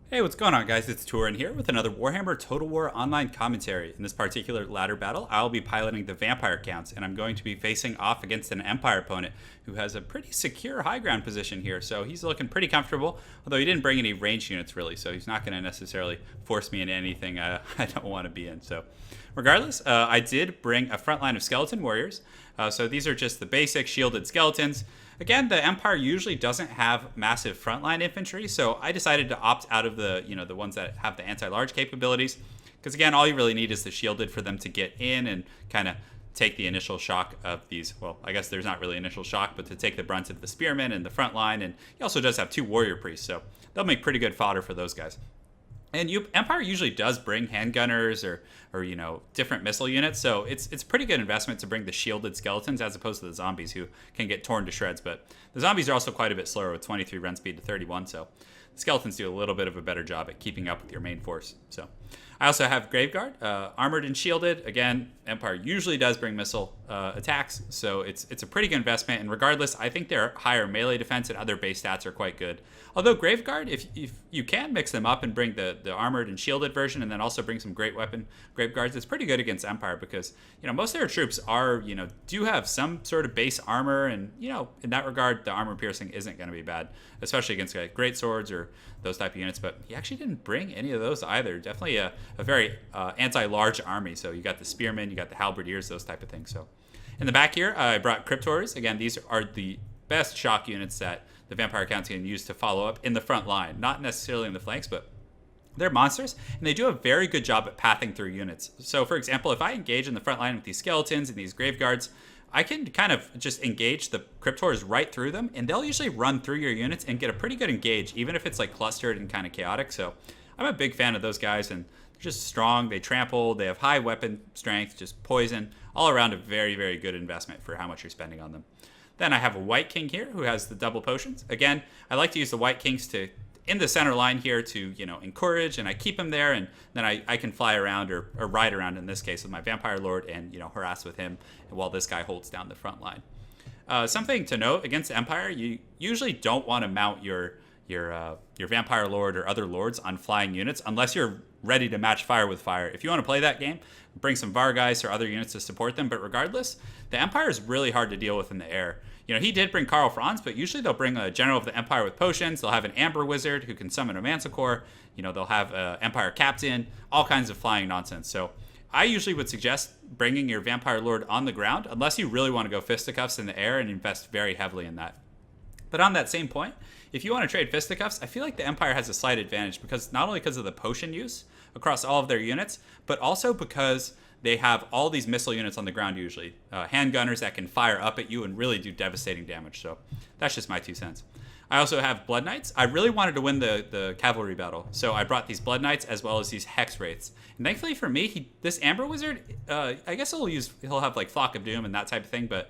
Hey, what's going on, guys? It's Turin here with another Warhammer Total War online commentary. In this particular ladder battle, I'll be piloting the Vampire Counts, and I'm going to be facing off against an Empire opponent who has a pretty secure high ground position here. So he's looking pretty comfortable, although he didn't bring any range units really, so he's not going to necessarily force me into anything I don't want to be in. So regardless, I did bring a front line of skeleton warriors. So these are just the basic shielded skeletons. Again, the Empire usually doesn't have massive frontline infantry, so I decided to opt out of the ones that have the anti-large capabilities, because again, all you really need is the shielded for them to get in and kind of take the initial shock of these. Well, I guess there's not really initial shock, but to take the brunt of the spearmen and the front line, and he also does have 2 warrior priests, so they'll make pretty good fodder for those guys. And Empire usually does bring handgunners or different missile units, so it's a pretty good investment to bring the shielded skeletons as opposed to the zombies who can get torn to shreds. But the zombies are also quite a bit slower with 23 run speed to 31, so the skeletons do a little bit of a better job at keeping up with your main force. So I also have Graveguard, armored and shielded. Again, Empire usually does bring missile attacks, so it's a pretty good investment. And regardless, I think their higher melee defense and other base stats are quite good. Although Graveguard, if you can mix them up and bring the armored and shielded version, and then also bring some great weapon Graveguards, it's pretty good against Empire because most of their troops are do have some sort of base armor, and in that regard, the armor piercing isn't going to be bad, especially against great swords or those type of units. But he actually didn't bring any of those either. Definitely a very anti-large army. So you got the spearmen, you got the halberdiers, those type of things. So in the back here, I brought Cryptors. Again, these are the best shock units that the Vampire Counts can use to follow up in the front line. Not necessarily in the flanks, but they're monsters, and they do a very good job at pathing through units. So for example, if I engage in the front line with these skeletons and these Graveguards, I can kind of just engage the Cryptors right through them, and they'll usually run through your units and get a pretty good engage, even if it's like clustered and kind of chaotic. So I'm a big fan of those guys, and they're just strong, they trample, they have high weapon strength, just poison, all around a very, very good investment for how much you're spending on them. Then I have a White King here who has the double potions. Again, I like to use the White Kings to in the center line here to encourage, and I keep him there, and then I can fly around or ride around in this case with my Vampire Lord and harass with him while this guy holds down the front line. Something to note against Empire, you usually don't want to mount your Vampire Lord or other lords on flying units unless you're ready to match fire with fire. If you want to play that game, bring some Vargeist or other units to support them. But regardless, the Empire is really hard to deal with in the air. He did bring Karl Franz, but usually they'll bring a General of the Empire with potions. They'll have an Amber Wizard who can summon a Manticore. They'll have an Empire Captain, all kinds of flying nonsense. So I usually would suggest bringing your Vampire Lord on the ground, unless you really want to go fisticuffs in the air and invest very heavily in that. But on that same point, if you want to trade fisticuffs, I feel like the Empire has a slight advantage because not only because of the potion use across all of their units, but also because they have all these missile units on the ground usually. Handgunners that can fire up at you and really do devastating damage. So that's just my 2 cents. I also have Blood Knights. I really wanted to win the Cavalry Battle, so I brought these Blood Knights as well as these Hex Wraiths. And thankfully for me, this Amber Wizard, I guess he'll have like Flock of Doom and that type of thing, but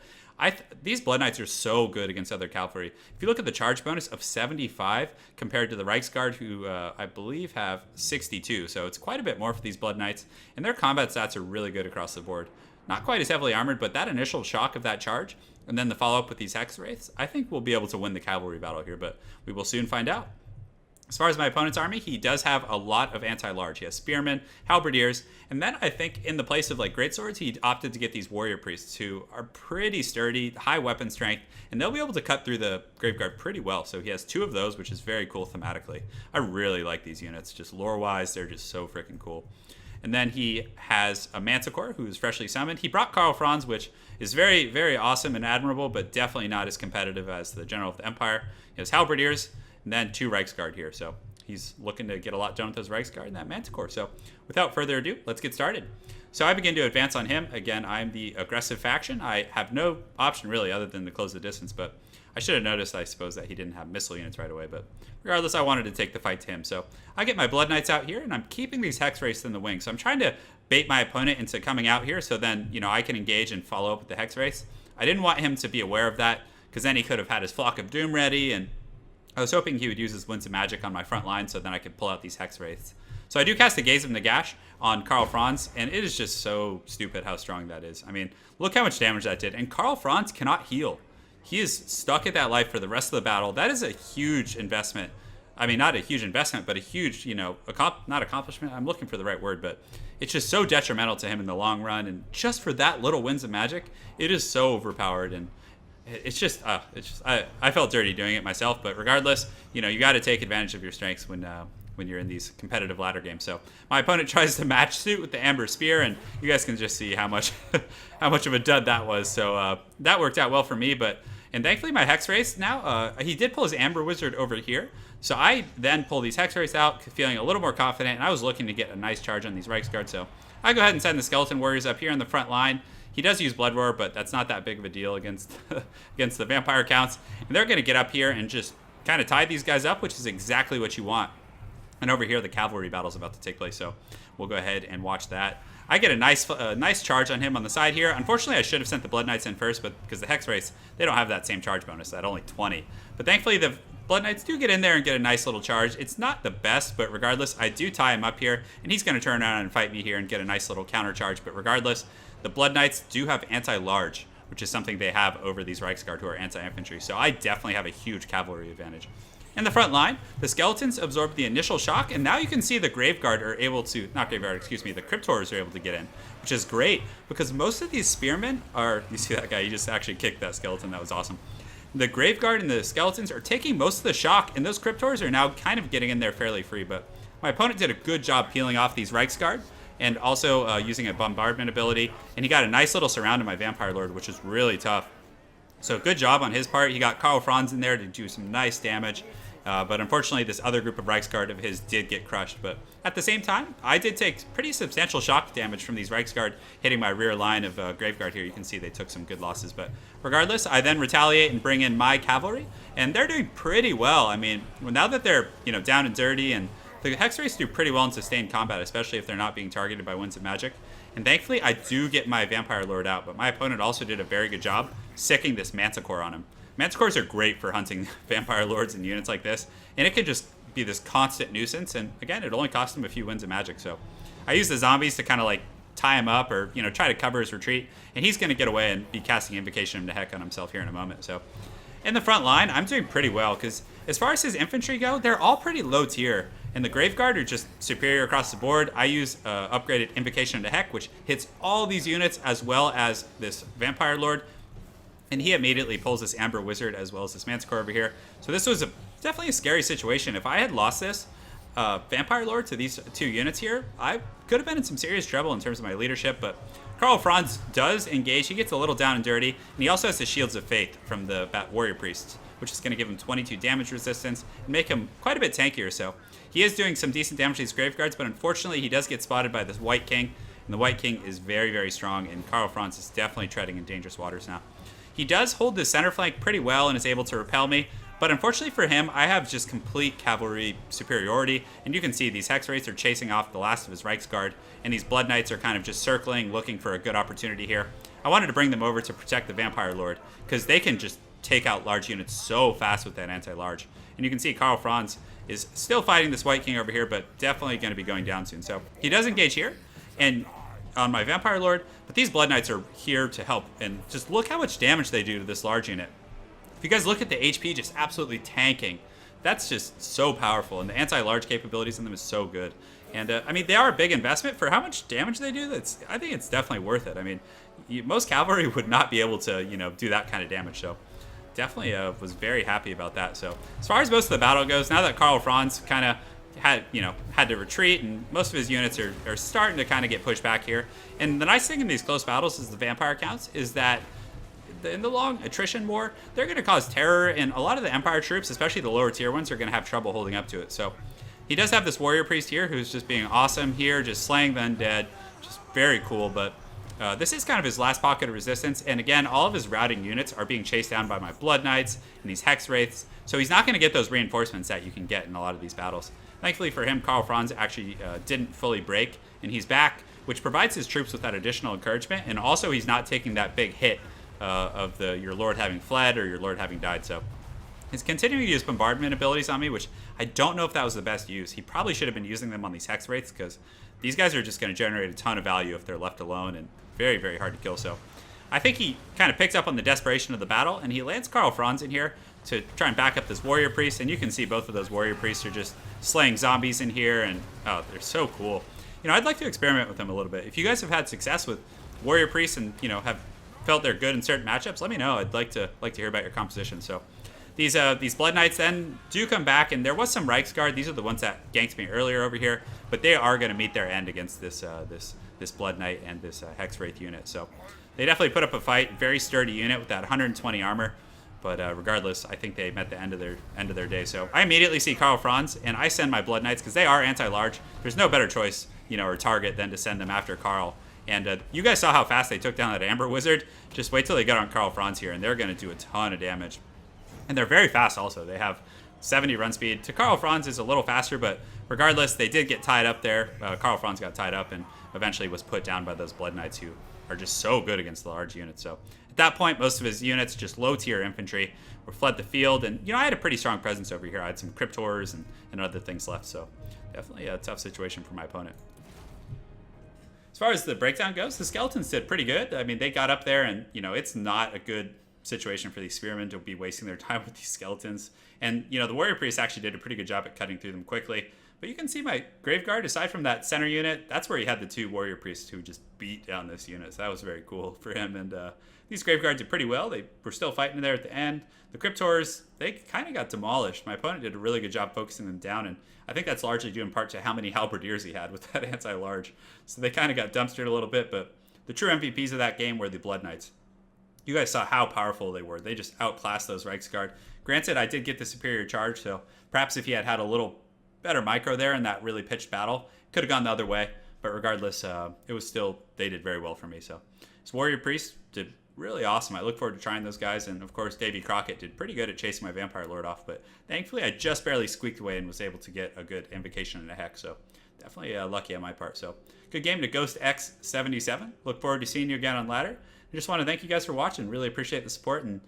these Blood Knights are so good against other cavalry. If you look at the charge bonus of 75 compared to the Reichsguard, who I believe have 62, so it's quite a bit more for these Blood Knights, and their combat stats are really good across the board. Not quite as heavily armored, but that initial shock of that charge, and then the follow-up with these Hex Wraiths, I think we'll be able to win the cavalry battle here, but we will soon find out. As far as my opponent's army, he does have a lot of anti-large. He has spearmen, halberdiers, and then I think in the place of like greatswords, he opted to get these warrior priests who are pretty sturdy, high weapon strength, and they'll be able to cut through the Graveguard pretty well. So he has 2 of those, which is very cool thematically. I really like these units. Just lore-wise, they're just so freaking cool. And then he has a Manticore who is freshly summoned. He brought Karl Franz, which is very, very awesome and admirable, but definitely not as competitive as the General of the Empire. He has halberdiers, and then 2 Reichsguard here. So he's looking to get a lot done with those Reichsguard and that Manticore. So without further ado, let's get started. So I begin to advance on him. Again, I'm the aggressive faction. I have no option really other than to close the distance, but I should have noticed, I suppose, that he didn't have missile units right away. But regardless, I wanted to take the fight to him. So I get my Blood Knights out here, and I'm keeping these Hex Wraiths in the wing. So I'm trying to bait my opponent into coming out here so then, I can engage and follow up with the Hex Wraiths. I didn't want him to be aware of that because then he could have had his Flock of Doom ready, and I was hoping he would use his Winds of Magic on my front line so then I could pull out these Hex Wraiths. So I do cast a Gaze of Nagash on Karl Franz, and it is just so stupid how strong that is. I mean, look how much damage that did. And Karl Franz cannot heal. He is stuck at that life for the rest of the battle. That is a huge investment I mean, not a huge investment, but a huge, not accomplishment. I'm looking for the right word, but it's just so detrimental to him in the long run. And just for that little Winds of Magic, it is so overpowered. And I felt dirty doing it myself. But regardless, you got to take advantage of your strengths when you're in these competitive ladder games. So my opponent tries to match suit with the Amber Spear, and you guys can just see how much how much of a dud that was. So that worked out well for me. And thankfully my Hex Race now, he did pull his Amber Wizard over here. So I then pull these Hex Race out, feeling a little more confident, and I was looking to get a nice charge on these Reiksguard. So I go ahead and send the Skeleton Warriors up here in the front line. He does use Blood Roar, but that's not that big of a deal against against the Vampire counts. And they're going to get up here and just kind of tie these guys up, which is exactly what you want. And over here, the Cavalry Battle is about to take place, so we'll go ahead and watch that. I get a nice charge on him on the side here. Unfortunately, I should have sent the Blood Knights in first, but because the Hex Race, they don't have that same charge bonus, at only 20. But thankfully, the Blood Knights do get in there and get a nice little charge. It's not the best, but regardless, I do tie him up here, and he's going to turn around and fight me here and get a nice little counter charge. But regardless, the Blood Knights do have anti-large, which is something they have over these Reiksguard who are anti-infantry. So I definitely have a huge cavalry advantage. In the front line, the Skeletons absorb the initial shock, and now you can see the Graveguard are able to, not Graveguard, excuse me, the Cryptors are able to get in, which is great, because most of these Spearmen are, you see that guy, he just actually kicked that Skeleton, that was awesome. The Graveguard and the Skeletons are taking most of the shock, and those Cryptors are now kind of getting in there fairly free, but my opponent did a good job peeling off these Reiksguard, and also using a bombardment ability, and he got a nice little surround of my Vampire Lord, which is really tough. So good job on his part. He got Karl Franz in there to do some nice damage. But unfortunately, this other group of Reiksguard of his did get crushed. But at the same time, I did take pretty substantial shock damage from these Reiksguard hitting my rear line of Graveguard here. You can see they took some good losses. But regardless, I then retaliate and bring in my cavalry. And they're doing pretty well. I mean, now that they're down and dirty, and the Hex Race do pretty well in sustained combat, especially if they're not being targeted by Winds of Magic. And thankfully, I do get my Vampire Lord out. But my opponent also did a very good job sicking this Manticore on him. Manticores are great for hunting Vampire Lords and units like this, and it can just be this constant nuisance, and again, it only cost him a few Winds of Magic, so I use the zombies to kind of like tie him up or, try to cover his retreat, and he's going to get away and be casting Invocation to heck on himself here in a moment. So in the front line, I'm doing pretty well, because as far as his infantry go, they're all pretty low tier, and the Graveguard are just superior across the board. I use upgraded Invocation to heck, which hits all these units as well as this Vampire Lord. And he immediately pulls this Amber Wizard as well as this Manticore over here. So this was definitely a scary situation. If I had lost this Vampire Lord to these two units here, I could have been in some serious trouble in terms of my leadership. But Karl Franz does engage. He gets a little down and dirty. And he also has the Shields of Faith from the Warrior Priests, which is going to give him 22 damage resistance and make him quite a bit tankier. So he is doing some decent damage to these Graveguards, but unfortunately he does get spotted by this White King. And the White King is very, very strong, and Karl Franz is definitely treading in dangerous waters now. He does hold the center flank pretty well and is able to repel me, but unfortunately for him, I have just complete cavalry superiority, and you can see these Hex Wraiths are chasing off the last of his Reiksguard, and these Blood Knights are kind of just circling, looking for a good opportunity here. I wanted to bring them over to protect the Vampire Lord, because they can just take out large units so fast with that anti-large. And you can see Karl Franz is still fighting this White King over here, but definitely going to be going down soon. So he does engage here, and on my Vampire Lord, but these Blood Knights are here to help, and just look how much damage they do to this large unit. If you guys look at the HP just absolutely tanking, that's just so powerful, and the anti-large capabilities in them is so good. And I mean, they are a big investment for how much damage they do. I think it's definitely worth it. I mean, most cavalry would not be able to, do that kind of damage, so definitely was very happy about that. So as far as most of the battle goes, now that Karl Franz kind of had to retreat, and most of his units are starting to kind of get pushed back here. And the nice thing in these close battles is the vampire counts is that in the long attrition war, they're going to cause terror, and a lot of the Empire troops, especially the lower tier ones, are going to have trouble holding up to it. So he does have this warrior priest here who's just being awesome here, just slaying the undead, just very cool. But this is kind of his last pocket of resistance, and again, all of his routing units are being chased down by my Blood Knights and these Hex Wraiths, so he's not going to get those reinforcements that you can get in a lot of these battles. Thankfully for him, Karl Franz actually didn't fully break, and he's back, which provides his troops with that additional encouragement, and also he's not taking that big hit of your lord having fled or your lord having died. So he's continuing to use bombardment abilities on me, which I don't know if that was the best use. He probably should have been using them on these Hex Wraiths, because these guys are just going to generate a ton of value if they're left alone, and very, very hard to kill. So I think he kind of picks up on the desperation of the battle, and he lands Karl Franz in here to try and back up this warrior priest, and you can see both of those warrior priests are just slaying zombies in here, and oh, they're so cool. You know, I'd like to experiment with them a little bit. If you guys have had success with warrior priests and, you know, have felt they're good in certain matchups, let me know. I'd like to hear about your composition. So these Blood Knights then do come back, and there was some Reiksguard. These are the ones that ganked me earlier over here, but they are going to meet their end against this this Blood Knight and this Hex Wraith unit. So they definitely put up a fight. Very sturdy unit with that 120 armor. But regardless, I think they met the end of their day. So I immediately see Karl Franz, and I send my Blood Knights because they are anti-large. There's no better choice, you know, or target than to send them after Karl. And you guys saw how fast they took down that Amber Wizard. Just wait till they get on Karl Franz here, and they're going to do a ton of damage. And they're very fast also. They have 70 run speed. To Karl Franz is a little faster, but regardless, they did get tied up there. Karl Franz got tied up and eventually was put down by those Blood Knights who are just so good against the large units. So at that point, most of his units, just low-tier infantry, were fled the field. And, you know, I had a pretty strong presence over here. I had some Cryptors and other things left. So definitely a tough situation for my opponent. As far as the breakdown goes, the Skeletons did pretty good. I mean, they got up there, and, you know, it's not a good situation for these Spearmen to be wasting their time with these Skeletons. And, you know, the Warrior Priest actually did a pretty good job at cutting through them quickly. But you can see my Graveguard, aside from that center unit, that's where he had the two Warrior Priests who just beat down this unit. So that was very cool for him. And these Graveguards did pretty well. They were still fighting there at the end. The Cryptors, they kind of got demolished. My opponent did a really good job focusing them down, and I think that's largely due in part to how many Halberdiers he had with that anti-large. So they kind of got dumpstered a little bit, but the true MVPs of that game were the Blood Knights. You guys saw how powerful they were. They just outclassed those Reiksguard. Granted, I did get the superior charge, so perhaps if he had had a little better micro there in that really pitched battle, could have gone the other way. But regardless, it was still, they did very well for me. So this Warrior Priest did really awesome. I look forward to trying those guys. And of course, Davy Crockett did pretty good at chasing my Vampire Lord off. But thankfully, I just barely squeaked away and was able to get a good Invocation and a Hex. So definitely lucky on my part. So good game to Ghost X77. Look forward to seeing you again on Ladder. I just want to thank you guys for watching. Really appreciate the support, and